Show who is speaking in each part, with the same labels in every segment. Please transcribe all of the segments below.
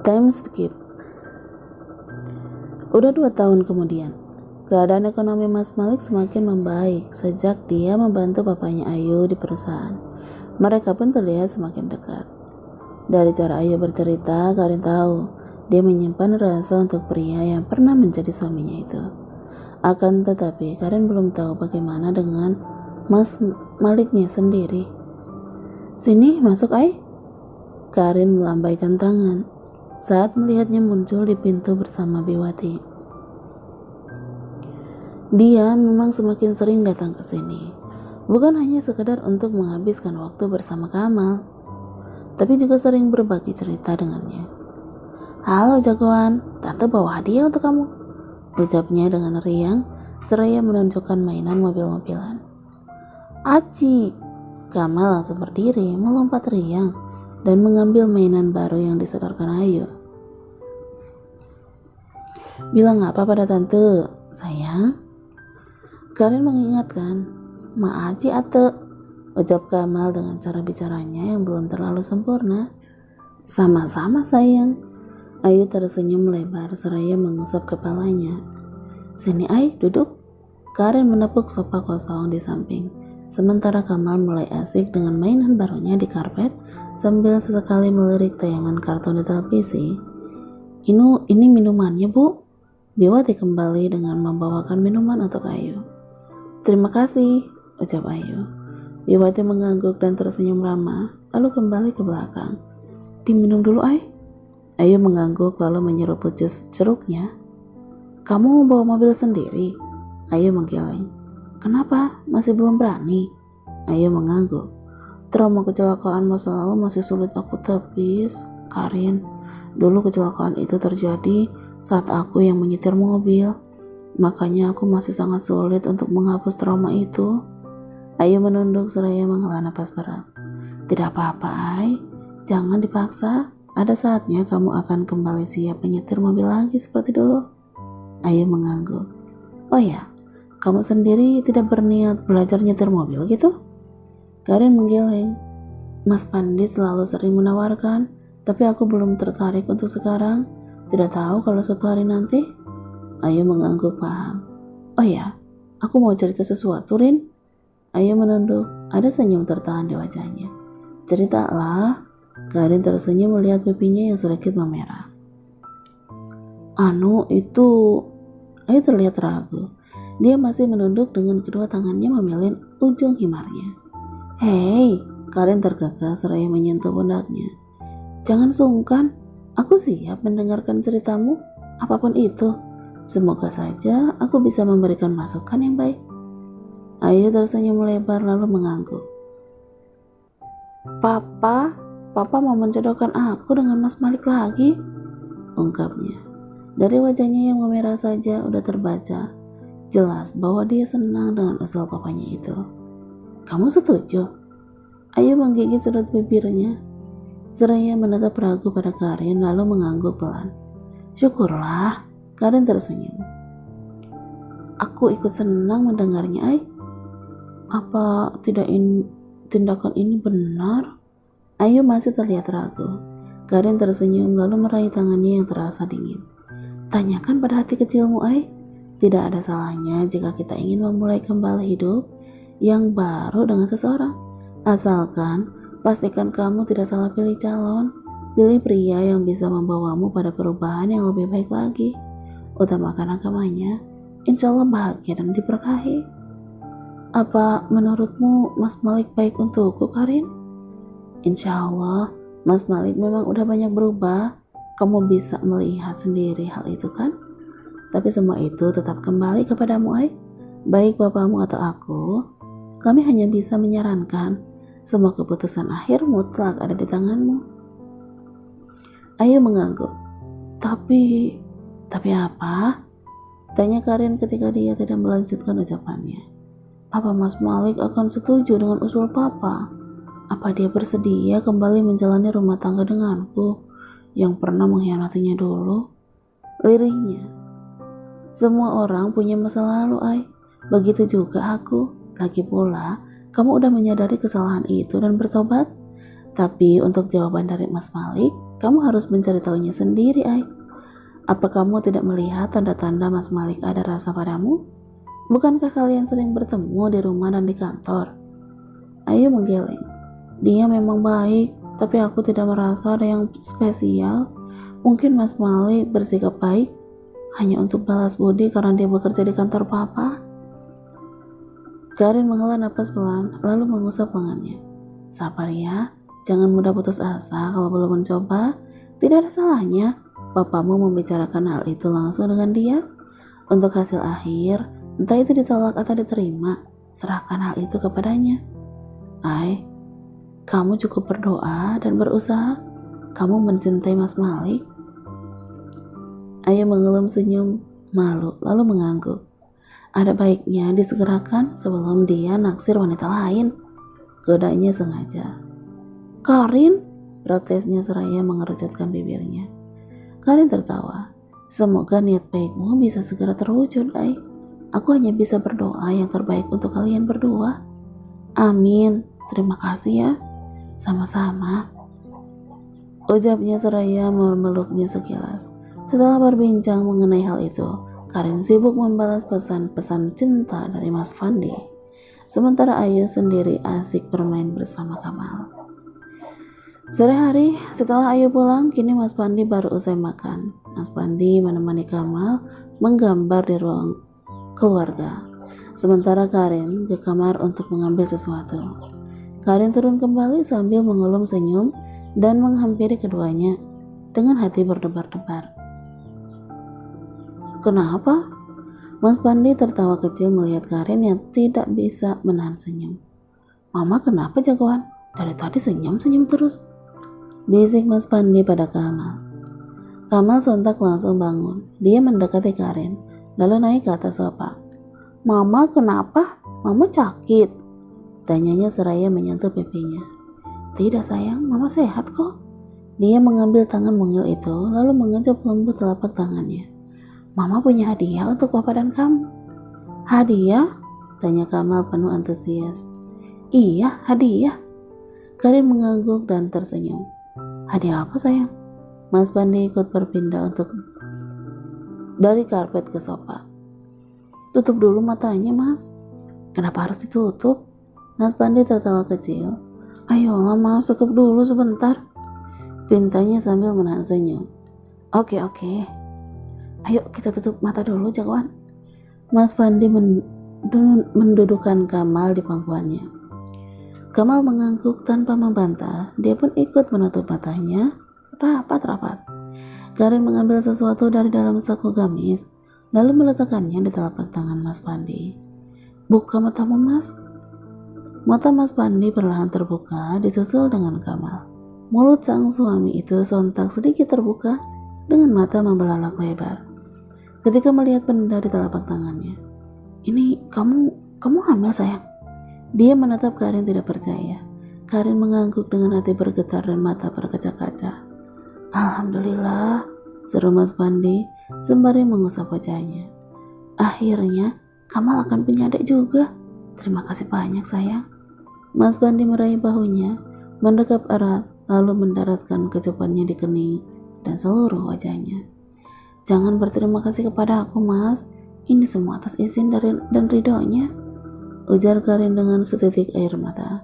Speaker 1: Time skip. Udah 2 tahun kemudian, keadaan ekonomi Mas Malik semakin membaik sejak dia membantu papanya Ayu di perusahaan. Mereka pun terlihat semakin dekat. Dari cara Ayu bercerita, Karin tahu dia menyimpan rasa untuk pria yang pernah menjadi suaminya itu. Akan tetapi, Karin belum tahu bagaimana dengan Mas Maliknya sendiri. "Sini, masuk, Ay." Karin melambaikan tangan saat melihatnya muncul di pintu bersama Biwati. Dia memang semakin sering datang ke sini, bukan hanya sekedar untuk menghabiskan waktu bersama Kamal, tapi juga sering berbagi cerita dengannya. "Halo jagoan, tante bawa hadiah untuk kamu," ucapnya dengan riang seraya menunjukkan mainan mobil-mobilan. "Aci!" Kamal langsung berdiri, melompat riang dan mengambil mainan baru yang disodorkan Ayu. "Bilang apa pada tante, sayang?" Karin mengingatkan. "Maaci ate," ucap Kamal dengan cara bicaranya yang belum terlalu sempurna. "Sama-sama sayang." Ayu tersenyum lebar seraya mengusap kepalanya. "Sini Ay, duduk." Karin menepuk sofa kosong di samping, sementara Kamal mulai asik dengan mainan barunya di karpet sambil sesekali melirik tayangan kartun di televisi. Ini minumannya, Bu." Biwati kembali dengan membawakan minuman untuk Ayu. "Terima kasih," ucap Ayu. Biwati mengangguk dan tersenyum ramah, lalu kembali ke belakang. "Diminum dulu, Ay." Ayu mengangguk lalu menyeruput jus jeruknya. "Kamu bawa mobil sendiri?" Ayu menggeleng. "Kenapa? Masih belum berani?" Ayu mengangguk. "Trauma kecelakaan masa lalu masih sulit aku tepis, Karin. Dulu kecelakaan itu terjadi saat aku yang menyetir mobil. Makanya aku masih sangat sulit untuk menghapus trauma itu." Ayu menunduk seraya menghela napas berat. "Tidak apa-apa, Ay. Jangan dipaksa. Ada saatnya kamu akan kembali siap menyetir mobil lagi seperti dulu." Ayu mengangguk. "Oh ya, kamu sendiri tidak berniat belajar nyetir mobil gitu?" Karin menggeleng. "Mas Pandi selalu sering menawarkan, tapi aku belum tertarik untuk sekarang. Tidak tahu kalau suatu hari nanti." Ayu mengangguk paham. "Oh ya, aku mau cerita sesuatu, Rin." Ayu menunduk, ada senyum tertahan di wajahnya. "Ceritalah." Karin tersenyum melihat pipinya yang sedikit memerah. Itu..." Ayu terlihat ragu. Dia masih menunduk dengan kedua tangannya memilih ujung himarnya. "Hei," Karin tergegas seraya menyentuh pundaknya. "Jangan sungkan. Aku siap mendengarkan ceritamu, apapun itu. Semoga saja aku bisa memberikan masukan yang baik." Ayu tersenyum lebar lalu mengangguk. Papa mau menjodohkan aku dengan Mas Malik lagi," ungkapnya. Dari wajahnya yang memerah saja udah terbaca jelas bahwa dia senang dengan usul papanya itu. "Kamu setuju?" Ayu menggigit sudut bibirnya seraya menatap ragu pada Karin lalu mengangguk pelan. "Syukurlah." Karin tersenyum. "Aku ikut senang mendengarnya, Ay. Apa tindakan ini benar?" Ayu masih terlihat ragu. Karin tersenyum lalu meraih tangannya yang terasa dingin. "Tanyakan pada hati kecilmu, Ay. Tidak ada salahnya jika kita ingin memulai kembali hidup yang baru dengan seseorang. Asalkan pastikan kamu tidak salah pilih calon. Pilih pria yang bisa membawamu pada perubahan yang lebih baik lagi. Utamakan agamanya. Insya Allah bahagia dan diberkahi." "Apa menurutmu Mas Malik baik untukku, Karin?" "Insya Allah, Mas Malik memang udah banyak berubah. Kamu bisa melihat sendiri hal itu kan? Tapi semua itu tetap kembali kepadamu, Ay. Baik bapakmu atau aku, kami hanya bisa menyarankan. Semua keputusan akhir mutlak ada di tanganmu." Ayu mengangguk. Tapi apa?" tanya Karin ketika dia tidak melanjutkan ucapannya. "Apa Mas Malik akan setuju dengan usul Papa? Apa dia bersedia kembali menjalani rumah tangga denganku yang pernah mengkhianatinya dulu?" Lirihnya. "Semua orang punya masa lalu, Ay. Begitu juga aku. Lagi pula, kamu udah menyadari kesalahan itu dan bertobat. Tapi untuk jawaban dari Mas Malik, kamu harus mencari tahunya sendiri, Ai. Apa kamu tidak melihat tanda-tanda Mas Malik ada rasa padamu? Bukankah kalian sering bertemu di rumah dan di kantor? Ayu menggeleng. Dia memang baik, tapi aku tidak merasa ada yang spesial. Mungkin Mas Malik bersikap baik hanya untuk balas budi karena dia bekerja di kantor papa. Karin menghela napas pelan, lalu mengusap lengannya. Sabar ya, jangan mudah putus asa kalau belum mencoba. Tidak ada salahnya papamu membicarakan hal itu langsung dengan dia. Untuk hasil akhir, entah itu ditolak atau diterima, serahkan hal itu kepadanya. Ai, kamu cukup berdoa dan berusaha. Kamu mencintai Mas Malik. Ayu mengelum senyum malu, lalu mengangguk. Ada baiknya disegerakan sebelum dia naksir wanita lain. Godanya sengaja. Karin, protesnya seraya mengerutkan bibirnya. Karin tertawa. Semoga niat baikmu bisa segera terwujud, Ai. Aku hanya bisa berdoa yang terbaik untuk kalian berdua. Amin. Terima kasih ya. Sama-sama. Ucapnya seraya memeluknya sekilas. Setelah berbincang mengenai hal itu, Karin sibuk membalas pesan-pesan cinta dari Mas Fandi. Sementara Ayu sendiri asik bermain bersama Kamal. Sore hari, setelah Ayu pulang, kini Mas Fandi baru usai makan. Mas Fandi menemani Kamal menggambar di ruang keluarga. Sementara Karin ke kamar untuk mengambil sesuatu. Karin turun kembali sambil mengulum senyum dan menghampiri keduanya dengan hati berdebar-debar. Kenapa? Mas Pandi tertawa kecil melihat Karin yang tidak bisa menahan senyum. Mama kenapa jagoan? Dari tadi senyum-senyum terus. Bisik Mas Pandi pada Kamal. Kamal sontak langsung bangun. Dia mendekati Karin, lalu naik ke atas sofa. Mama kenapa? Mama sakit? Tanyanya seraya menyentuh pipinya. Tidak sayang, Mama sehat kok. Dia mengambil tangan mungil itu, lalu mengecup lembut telapak tangannya. Mama punya hadiah untuk Papa dan kamu. Hadiah? Tanya Kamal penuh antusias. Iya, hadiah. Karin mengangguk dan tersenyum. Hadiah apa sayang? Mas Pandi ikut berpindah dari karpet ke sofa. Tutup dulu matanya, Mas. Kenapa harus ditutup? Mas Pandi tertawa kecil. Ayolah Mas, tutup dulu sebentar. Pintanya sambil menahan senyum. Oke. Ayo kita tutup mata dulu, jagoan. Mas Pandi mendudukkan Kamal di pangkuannya. Kamal mengangguk tanpa membantah. Dia pun ikut menutup matanya rapat-rapat. Karin mengambil sesuatu dari dalam saku gamis, lalu meletakkannya di telapak tangan Mas Pandi. Buka matamu, Mas. Mata Mas Pandi perlahan terbuka, disusul dengan Kamal. Mulut sang suami itu sontak sedikit terbuka dengan mata membelalak lebar. Ketika melihat benda di telapak tangannya. Ini kamu hamil sayang? Dia menatap Karin tidak percaya. Karin mengangguk dengan hati bergetar dan mata berkaca-kaca. Alhamdulillah, seru Mas Pandi sembari mengusap wajahnya. Akhirnya Kamal akan punya adik juga. Terima kasih banyak sayang. Mas Pandi meraih bahunya, mendekap erat, lalu mendaratkan kecupannya di kening dan seluruh wajahnya. Jangan berterima kasih kepada aku, Mas. Ini semua atas izin dan ridhonya. Ujar Karin dengan setitik air mata.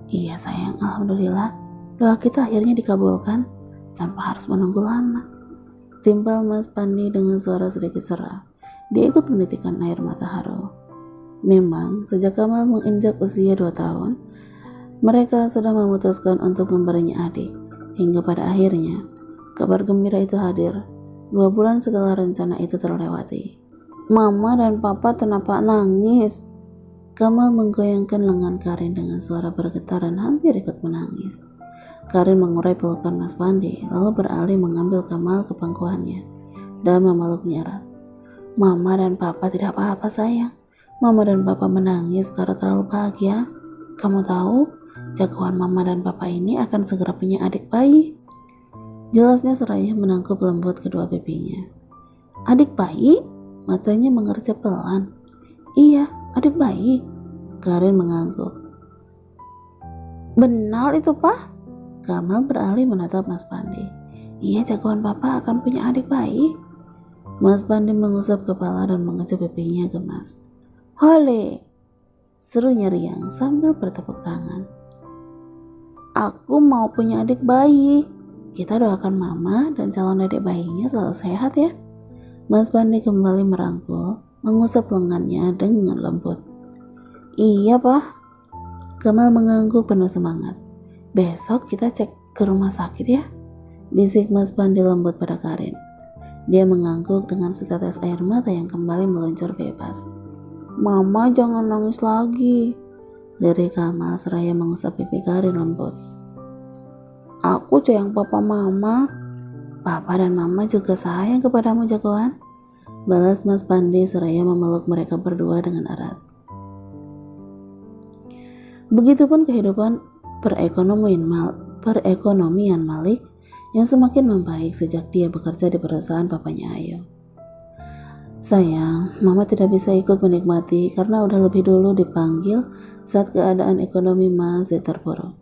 Speaker 1: Iya sayang, alhamdulillah. Doa kita akhirnya dikabulkan tanpa harus menunggu lama. Timpal Mas Pandi dengan suara sedikit serak. Dia ikut menitikkan air mata haru. Memang, sejak Kamal menginjak usia 2 tahun, mereka sudah memutuskan untuk memberinya adik. Hingga pada akhirnya, kabar gembira itu hadir 2 bulan setelah rencana itu terlewati. Mama dan Papa kenapa nangis? Kamal menggoyangkan lengan Karin dengan suara bergetar dan hampir ikut menangis. Karin mengurai pelukan Mas Pandi, lalu beralih mengambil Kamal ke pangkuannya dan memeluknya erat. Mama dan Papa tidak apa-apa sayang. Mama dan Papa menangis karena terlalu bahagia. Kamu tahu, jagoan Mama dan Papa ini akan segera punya adik bayi. Jelasnya seraya menangkup lembut kedua pipinya. Adik bayi? Matanya mengercep pelan. Iya, adik bayi. Karin mengangguk. Benar itu, Pak? Kamal beralih menatap Mas Pandi. Iya, jagoan papa akan punya adik bayi. Mas Pandi mengusap kepala dan mengecup pipinya gemas. Hole, serunya riang sambil bertepuk tangan. Aku mau punya adik bayi. Kita doakan mama dan calon adik bayinya selalu sehat ya. Mas Pandi kembali merangkul, mengusap lengannya dengan lembut. Iya, Pak. Kamal mengangguk penuh semangat. Besok kita cek ke rumah sakit ya, bisik Mas Pandi lembut pada Karin. Dia mengangguk dengan setetes air mata yang kembali meluncur bebas. Mama jangan nangis lagi, dari Kamal seraya mengusap pipi Karin lembut. Aku sayang papa mama. Papa dan mama juga sayang kepadamu jagoan, balas Mas Pandi seraya memeluk mereka berdua dengan erat. Begitupun kehidupan perekonomian Malik yang semakin membaik sejak dia bekerja di perusahaan papanya Ayu. Sayang, mama tidak bisa ikut menikmati karena udah lebih dulu dipanggil saat keadaan ekonomi masih terpuruk.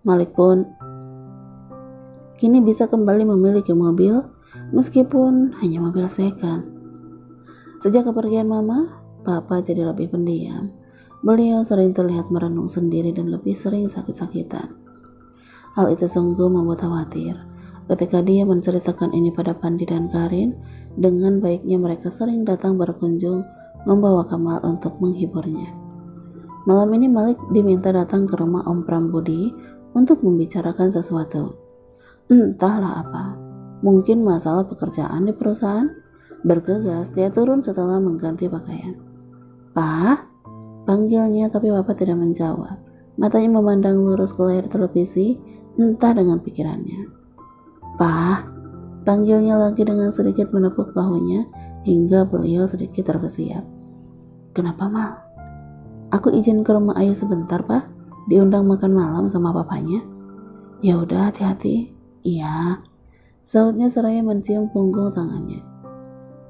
Speaker 1: Malik pun kini bisa kembali memiliki mobil meskipun hanya mobil second. Sejak kepergian mama, papa jadi lebih pendiam. Beliau sering terlihat merenung sendiri dan lebih sering sakit-sakitan. Hal itu sungguh membuat khawatir. Ketika dia menceritakan ini pada Pandi dan Karin, dengan baiknya mereka sering datang berkunjung membawa Kamal untuk menghiburnya. Malam ini Malik diminta datang ke rumah Om Prambudi untuk membicarakan sesuatu. Entahlah apa, mungkin masalah pekerjaan di perusahaan. Bergegas, dia turun setelah mengganti pakaian. Pak, panggilnya tapi Bapak tidak menjawab. Matanya memandang lurus ke layar televisi, entah dengan pikirannya. Pak, panggilnya lagi dengan sedikit menepuk bahunya hingga beliau sedikit terkesiap. Kenapa, Mal? Aku izin ke rumah Ayu sebentar, Pak. Diundang makan malam sama papanya. Ya udah, hati-hati. Iya, sautnya seraya mencium punggung tangannya.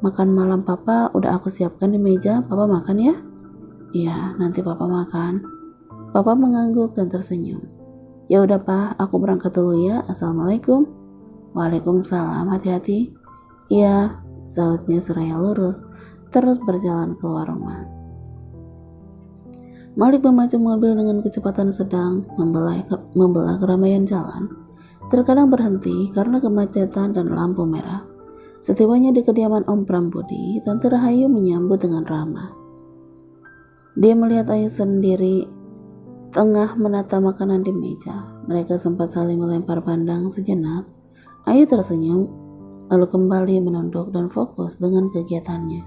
Speaker 1: Makan malam papa udah aku siapkan di meja, papa makan ya? Iya, nanti papa makan. Papa mengangguk dan tersenyum. Ya udah Pak, aku berangkat dulu ya. Assalamualaikum. Waalaikumsalam, hati-hati. Iya, sautnya seraya lurus, terus berjalan keluar rumah. Malik memacu mobil dengan kecepatan sedang, membelah keramaian jalan. Terkadang berhenti karena kemacetan dan lampu merah. Setibanya di kediaman Om Prambudi, Tante Rahayu menyambut dengan ramah. Dia melihat Ayu sendiri tengah menata makanan di meja. Mereka sempat saling melempar pandang sejenak. Ayu tersenyum, lalu kembali menunduk dan fokus dengan kegiatannya.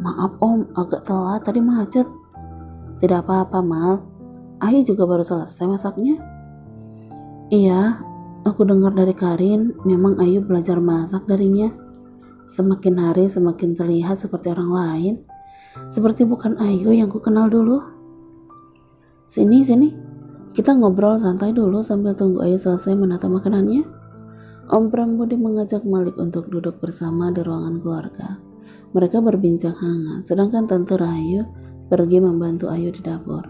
Speaker 1: Maaf Om, agak telat, tadi macet. Tidak apa-apa Mal, Ayu juga baru selesai masaknya. Iya, aku dengar dari Karin, memang Ayu belajar masak darinya. Semakin hari semakin terlihat seperti orang lain. Seperti bukan Ayu yang ku kenal dulu. Sini, kita ngobrol santai dulu sambil tunggu Ayu selesai menata makanannya. Om Prambudi mengajak Malik untuk duduk bersama di ruangan keluarga. Mereka berbincang hangat, sedangkan Tante Rahayu pergi membantu Ayu di dapur.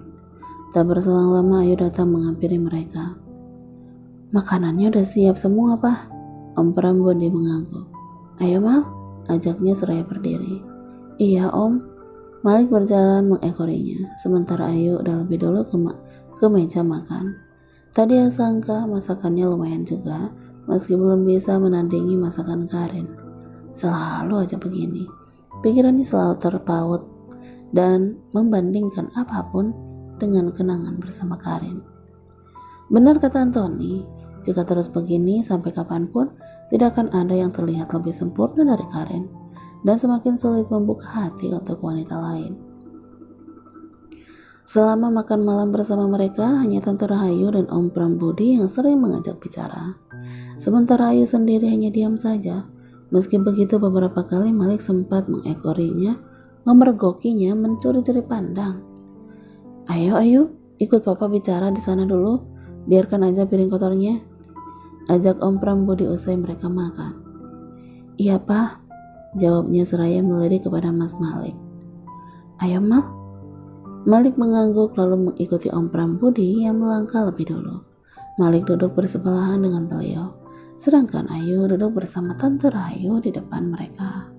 Speaker 1: Tak berselang lama Ayu datang menghampiri mereka. Makanannya udah siap semua, Pak. Om Prambudi mengangguk. Ayo Mal, ajaknya seraya berdiri. Iya Om. Malik berjalan mengekorinya, sementara Ayu udah lebih dulu ke meja makan. Tadi dia sangka masakannya lumayan juga, meski belum bisa menandingi masakan Karin. Selalu aja begini. Pikirannya selalu terpaut dan membandingkan apapun dengan kenangan bersama Karin. Benar kata Anthony, jika terus begini sampai kapanpun, tidak akan ada yang terlihat lebih sempurna dari Karin, dan semakin sulit membuka hati untuk wanita lain. Selama makan malam bersama mereka, hanya Tante Rahayu dan Om Prambudi yang sering mengajak bicara. Sementara Ayu sendiri hanya diam saja. Meski begitu, beberapa kali Malik sempat mengekorinya, memergokinya, mencuri-curi pandang. Ayo, ikut papa bicara di sana dulu. Biarkan aja piring kotornya, ajak Om Prambudi usai mereka makan. Iya Pak, jawabnya seraya melirik kepada Mas Malik. Ayo Mal. Malik mengangguk lalu mengikuti Om Prambudi yang melangkah lebih dulu. Malik duduk bersebelahan dengan beliau. Sedangkan Ayu duduk bersama Tante Rahayu di depan mereka.